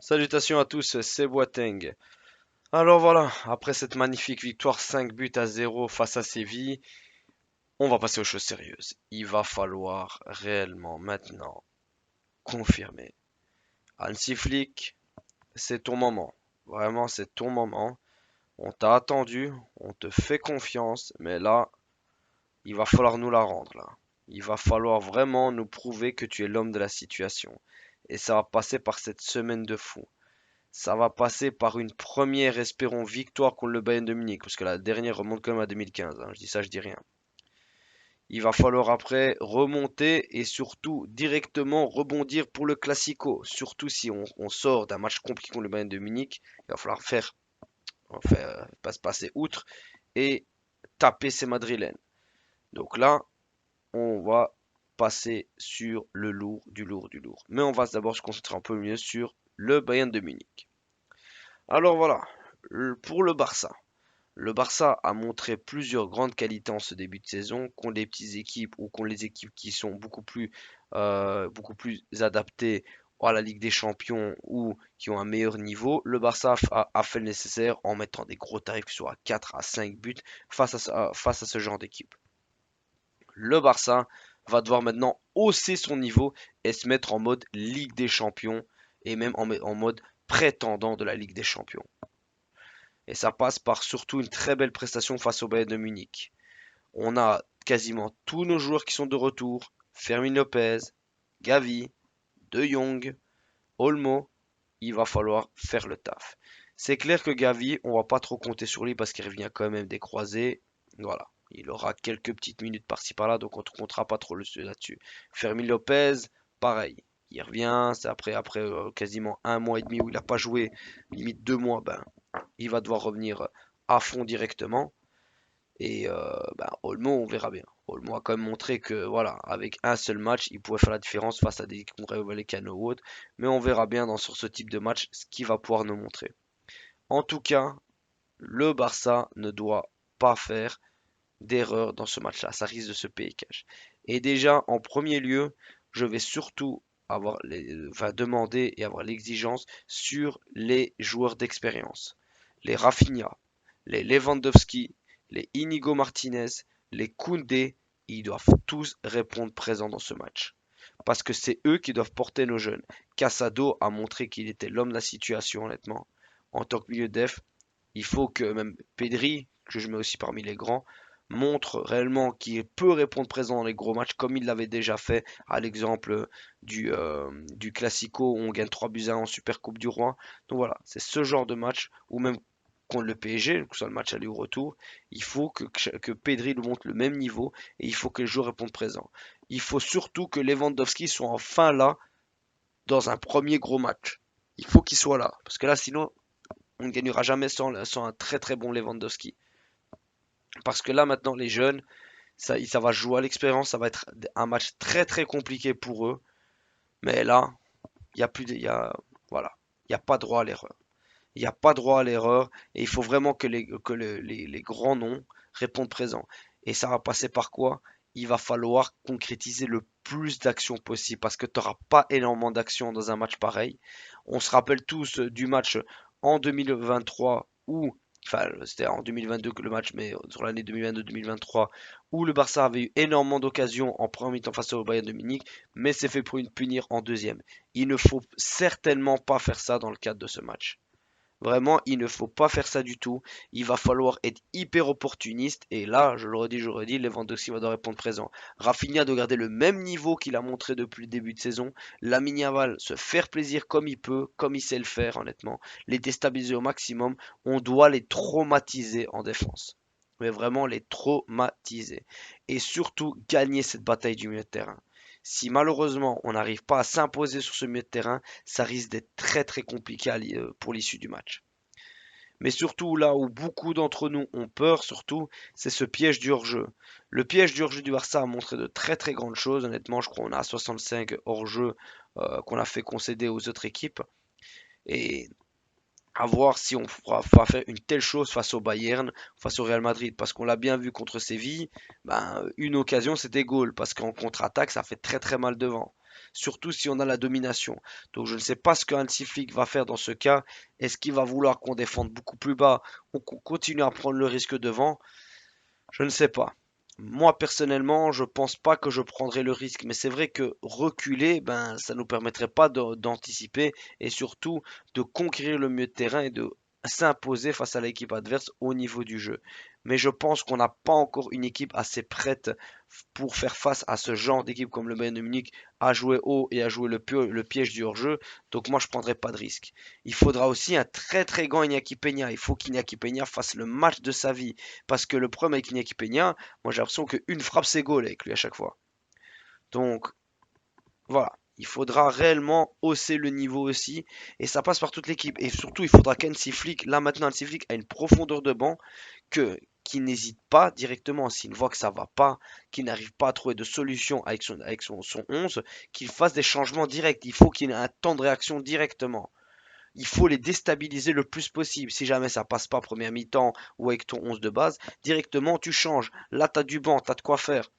Salutations à tous, c'est Boateng. Alors voilà, après cette magnifique victoire 5 buts à 0 face à Séville, on va passer aux choses sérieuses. Il va falloir réellement maintenant confirmer. Hansi Flick, c'est ton moment. Vraiment, c'est ton moment. On t'a attendu, on te fait confiance, mais là, il va falloir nous la rendre là. Il va falloir vraiment nous prouver que tu es l'homme de la situation. Et ça va passer par cette semaine de fou. Ça va passer par une première, espérons, victoire contre le Bayern de Munich, parce que la dernière remonte quand même à 2015, hein. Je dis ça, je dis rien. Il va falloir après remonter et surtout directement rebondir pour le Classico. Surtout si on sort d'un match compliqué contre le Bayern de Munich, il va falloir pas se passer outre et taper ces Madrilènes. Donc là, on va passer sur le lourd, du lourd, du lourd. Mais on va d'abord se concentrer un peu mieux sur le Bayern de Munich. Alors voilà, pour le Barça. Le Barça a montré plusieurs grandes qualités en ce début de saison, contre les petites équipes ou contre les équipes qui sont beaucoup plus adaptées à la Ligue des Champions ou qui ont un meilleur niveau. Le Barça a fait le nécessaire en mettant des gros tarifs sur 4 à 5 buts face à ce genre d'équipe. Le Barça va devoir maintenant hausser son niveau et se mettre en mode Ligue des Champions et même en mode prétendant de la Ligue des Champions. Et ça passe par surtout une très belle prestation face au Bayern de Munich. On a quasiment tous nos joueurs qui sont de retour. Fermin Lopez, Gavi, De Jong, Olmo. Il va falloir faire le taf. C'est clair que Gavi, on va pas trop compter sur lui parce qu'il revient quand même des croisés. Voilà. Il aura quelques petites minutes par-ci par-là, donc on ne comptera pas trop là-dessus. Fermin Lopez, pareil. Il revient, c'est après quasiment un mois et demi où il n'a pas joué, limite 2 mois, ben, il va devoir revenir à fond directement. Et Olmo, on verra bien. Olmo a quand même montré que voilà, avec un seul match, il pouvait faire la différence face à des équipes comme Rayo Vallecano ou autres. Mais on verra bien sur ce type de match ce qu'il va pouvoir nous montrer. En tout cas, le Barça ne doit pas faire d'erreur dans ce match-là. Ça risque de se payer cash. Et déjà, en premier lieu, je vais surtout demander et avoir l'exigence sur les joueurs d'expérience. Les Rafinha, les Lewandowski, les Inigo Martinez, les Koundé, ils doivent tous répondre présents dans ce match. Parce que c'est eux qui doivent porter nos jeunes. Casado a montré qu'il était l'homme de la situation, honnêtement. En tant que milieu def, il faut que même Pedri, que je mets aussi parmi les grands, montre réellement qu'il peut répondre présent dans les gros matchs comme il l'avait déjà fait à l'exemple du Classico où on gagne 3 buts à 1 en Super Coupe du Roi. Donc voilà, c'est ce genre de match ou même contre le PSG, que ce soit le match aller ou retour, il faut que Pedri nous montre le même niveau et il faut que les joueurs répondent présent. Il faut surtout que Lewandowski soit enfin là dans un premier gros match. Il faut qu'il soit là parce que là sinon on ne gagnera jamais sans un très très bon Lewandowski. Parce que là maintenant les jeunes, ça va jouer à l'expérience, ça va être un match très très compliqué pour eux. Mais là, il y a plus de, il y a, voilà, il n'y a pas droit à l'erreur. Il n'y a pas droit à l'erreur et il faut vraiment que les grands noms répondent présent. Et ça va passer par quoi? Il va falloir concrétiser le plus d'actions possible parce que tu n'auras pas énormément d'actions dans un match pareil. On se rappelle tous du match en 2023 où, enfin c'était en 2022 que le match, mais sur l'année 2022-2023 où le Barça avait eu énormément d'occasions en premier mi-temps face au Bayern de Munich, mais s'est fait punir en deuxième. Il ne faut certainement pas faire ça dans le cadre de ce match. Vraiment, il ne faut pas faire ça du tout. Il va falloir être hyper opportuniste. Et là, je l'aurais dit, Lewandowski va devoir répondre présent. Rafinha doit garder le même niveau qu'il a montré depuis le début de saison. Lamine Yamal se faire plaisir comme il peut, comme il sait le faire, honnêtement. Les déstabiliser au maximum. On doit les traumatiser en défense. Mais vraiment les traumatiser. Et surtout gagner cette bataille du milieu de terrain. Si malheureusement on n'arrive pas à s'imposer sur ce milieu de terrain, ça risque d'être très très compliqué pour l'issue du match. Mais surtout là où beaucoup d'entre nous ont peur, surtout, c'est ce piège du hors-jeu. Le piège du hors-jeu du Barça a montré de très très grandes choses. Honnêtement, je crois qu'on a 65 hors-jeu qu'on a fait concéder aux autres équipes. Et à voir si on va faire une telle chose face au Bayern, face au Real Madrid, parce qu'on l'a bien vu contre Séville, ben, une occasion c'était goal, parce qu'en contre-attaque ça fait très très mal devant. surtout si on a la domination. Donc je ne sais pas ce que Hansi Flick va faire dans ce cas. Est-ce qu'il va vouloir qu'on défende beaucoup plus bas ou qu'on continue à prendre le risque devant? Je ne sais pas. Moi personnellement, je pense pas que je prendrais le risque, mais c'est vrai que reculer, ben, ça nous permettrait pas d'anticiper et surtout de conquérir le milieu de terrain et de s'imposer face à l'équipe adverse au niveau du jeu. Mais je pense qu'on n'a pas encore une équipe assez prête pour faire face à ce genre d'équipe comme le Bayern de Munich, à jouer haut et à jouer le piège du hors-jeu. Donc moi, je prendrai pas de risque. Il faudra aussi un très très grand Iñaki Peña. Il faut qu'Iñaki Peña fasse le match de sa vie. Parce que le problème avec Iñaki Peña, moi j'ai l'impression qu'une frappe c'est goal avec lui à chaque fois. Donc voilà, il faudra réellement hausser le niveau aussi. Et ça passe par toute l'équipe. Et surtout, il faudra qu'Hansi Flick, là maintenant Hansi Flick a une profondeur de banc qui n'hésite pas directement, s'il voit que ça va pas, qu'il n'arrive pas à trouver de solution avec son 11, qu'il fasse des changements directs. Il faut qu'il ait un temps de réaction directement. Il faut les déstabiliser le plus possible. Si jamais ça passe pas première mi-temps ou avec ton 11 de base, directement tu changes. Là, tu as du banc, tu as de quoi faire.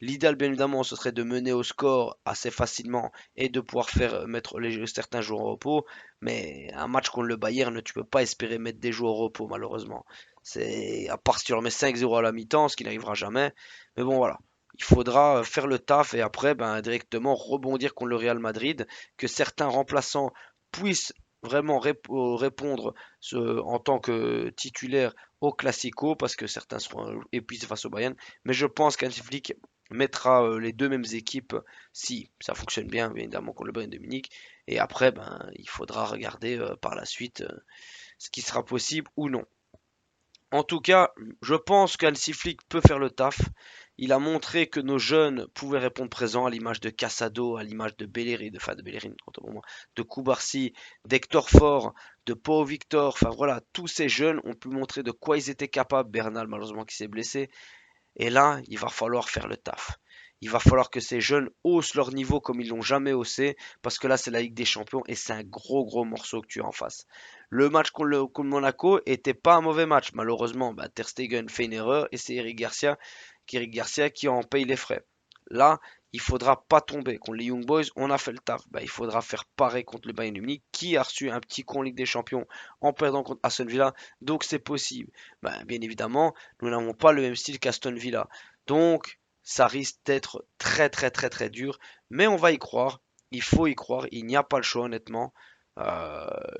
L'idéal, bien évidemment, ce serait de mener au score assez facilement et de pouvoir faire mettre certains joueurs au repos. Mais un match contre le Bayern, tu peux pas espérer mettre des joueurs au repos, malheureusement. C'est à part si tu remets 5-0 à la mi-temps, ce qui n'arrivera jamais. Mais bon, voilà. Il faudra faire le taf et après, ben, directement rebondir contre le Real Madrid. Que certains remplaçants puissent vraiment répondre en tant que titulaire au Classico parce que certains seront épuisés face au Bayern. Mais je pense qu'Hansi Flick mettra les deux mêmes équipes si ça fonctionne bien, évidemment, contre le Bayern de Munich. Et après, ben, il faudra regarder par la suite ce qui sera possible ou non. En tout cas, je pense qu'Hansi Flick peut faire le taf. Il a montré que nos jeunes pouvaient répondre présent à l'image de Casado, à l'image de Bellerin, de Bellerin, de Koubarsi, d'Hector Fort, de Pau Victor. Enfin voilà, tous ces jeunes ont pu montrer de quoi ils étaient capables. Bernal, malheureusement, qui s'est blessé. Et là, il va falloir faire le taf. Il va falloir que ces jeunes haussent leur niveau comme ils l'ont jamais haussé, parce que là, c'est la Ligue des Champions et c'est un gros gros morceau que tu as en face. Le match contre Monaco était pas un mauvais match, malheureusement. Bah, Ter Stegen fait une erreur et c'est Eric Garcia qui en paye les frais. Là, il faudra pas tomber. Contre les Young Boys, on a fait le taf. Bah, il faudra faire pareil contre le Bayern Munich, qui a reçu un petit con en Ligue des Champions en perdant contre Aston Villa. Donc c'est possible. Bah, bien évidemment, nous n'avons pas le même style qu'Aston Villa. Donc, ça risque d'être très très très très dur. Mais on va y croire. Il faut y croire. Il n'y a pas le choix, honnêtement.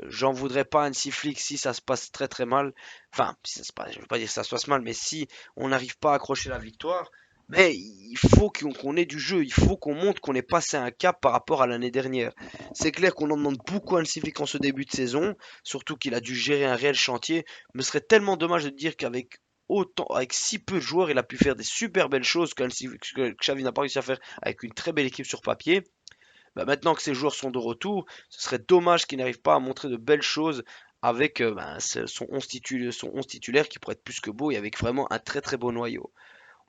J'en voudrais pas à Hansi Flick si ça se passe très très mal. Enfin, si ça se passe, je ne veux pas dire que ça se passe mal, mais si on n'arrive pas à accrocher la victoire, mais il faut qu'on ait du jeu, il faut qu'on montre qu'on est passé un cap par rapport à l'année dernière. C'est clair qu'on en demande beaucoup à Hansi Flick en ce début de saison, surtout qu'il a dû gérer un réel chantier, mais ce serait tellement dommage de dire avec si peu de joueurs, il a pu faire des super belles choses que Xavi n'a pas réussi à faire avec une très belle équipe sur papier. Bah, maintenant que ces joueurs sont de retour, ce serait dommage qu'il n'arrive pas à montrer de belles choses avec ben, son 11 titulaire qui pourrait être plus que beau et avec vraiment un très très beau noyau.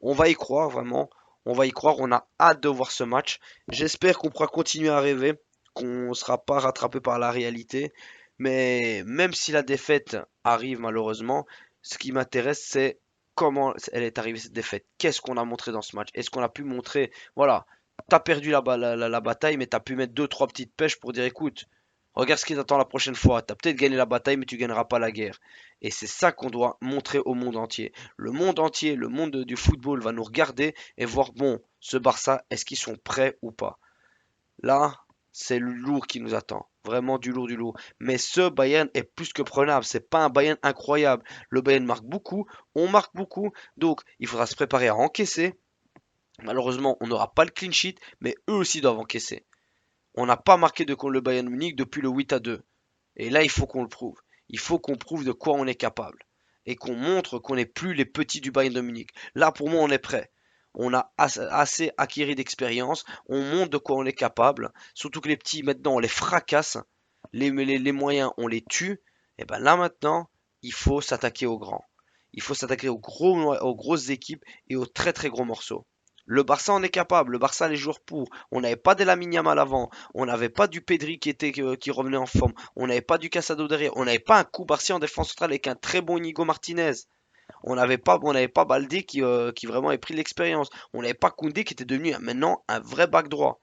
On va y croire vraiment, on va y croire, on a hâte de voir ce match. J'espère qu'on pourra continuer à rêver, qu'on ne sera pas rattrapé par la réalité. Mais même si la défaite arrive malheureusement, ce qui m'intéresse c'est comment elle est arrivée cette défaite. Qu'est-ce qu'on a montré dans ce match? Est-ce qu'on a pu montrer, voilà, t'as perdu la bataille, mais t'as pu mettre deux, trois petites pêches pour dire écoute, regarde ce qui t'attend la prochaine fois. T'as peut-être gagné la bataille, mais tu gagneras pas la guerre. Et c'est ça qu'on doit montrer au monde entier. Le monde entier, le monde du football va nous regarder et voir, bon, ce Barça, est-ce qu'ils sont prêts ou pas? Là, c'est le lourd qui nous attend. Vraiment du lourd, du lourd. Mais ce Bayern est plus que prenable. C'est pas un Bayern incroyable. Le Bayern marque beaucoup, on marque beaucoup. Donc, il faudra se préparer à encaisser. Malheureusement, on n'aura pas le clean sheet, mais eux aussi doivent encaisser. On n'a pas marqué de contre le Bayern Munich depuis le 8-2. Et là, il faut qu'on le prouve. Il faut qu'on prouve de quoi on est capable. Et qu'on montre qu'on n'est plus les petits du Bayern de Munich. Là, pour moi, on est prêt. On a assez acquis d'expérience. On montre de quoi on est capable. Surtout que les petits, maintenant, on les fracasse. Les moyens, on les tue. Et bien là, maintenant, il faut s'attaquer aux grands. Il faut s'attaquer aux grosses équipes et aux très très gros morceaux. Le Barça en est capable, le Barça a les joueurs pour. On n'avait pas de Lamine Yamal avant, on n'avait pas du Pedri qui revenait en forme, on n'avait pas du Casado derrière, on n'avait pas un Koubarsi en défense centrale avec un très bon Inigo Martinez. On n'avait pas Baldé qui vraiment a pris l'expérience. On n'avait pas Koundé qui était devenu maintenant un vrai back droit.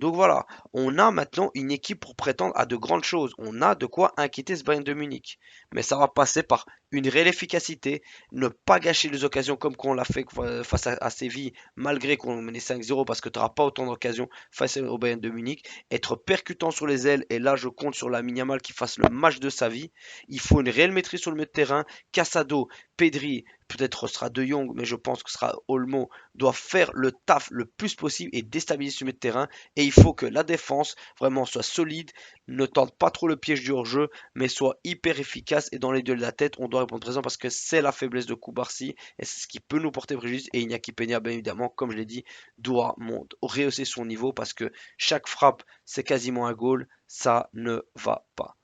Donc voilà, on a maintenant une équipe pour prétendre à de grandes choses. On a de quoi inquiéter ce Bayern de Munich. Mais ça va passer par une réelle efficacité, ne pas gâcher les occasions comme qu'on l'a fait face à Séville, malgré qu'on menait 5-0 parce que tu n'auras pas autant d'occasions face au Bayern de Munich. Être percutant sur les ailes, et là je compte sur Lamine Yamal qui fasse le match de sa vie. Il faut une réelle maîtrise sur le milieu de terrain. Casado, Pedri, peut-être sera De Jong, mais je pense que ce sera Olmo, doit faire le taf le plus possible et déstabiliser ce milieu de terrain. Et il faut que la défense vraiment soit solide, ne tente pas trop le piège du hors-jeu, mais soit hyper efficace. Et dans les duels de la tête, on doit répondre présent parce que c'est la faiblesse de Koubarsi et c'est ce qui peut nous porter préjudice. Et Iñaki Peña, bien évidemment, comme je l'ai dit, doit rehausser son niveau parce que chaque frappe, c'est quasiment un goal. Ça ne va pas.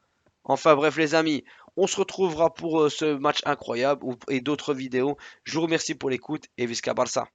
Enfin bref les amis, on se retrouvera pour ce match incroyable et d'autres vidéos. Je vous remercie pour l'écoute et Visca Barça.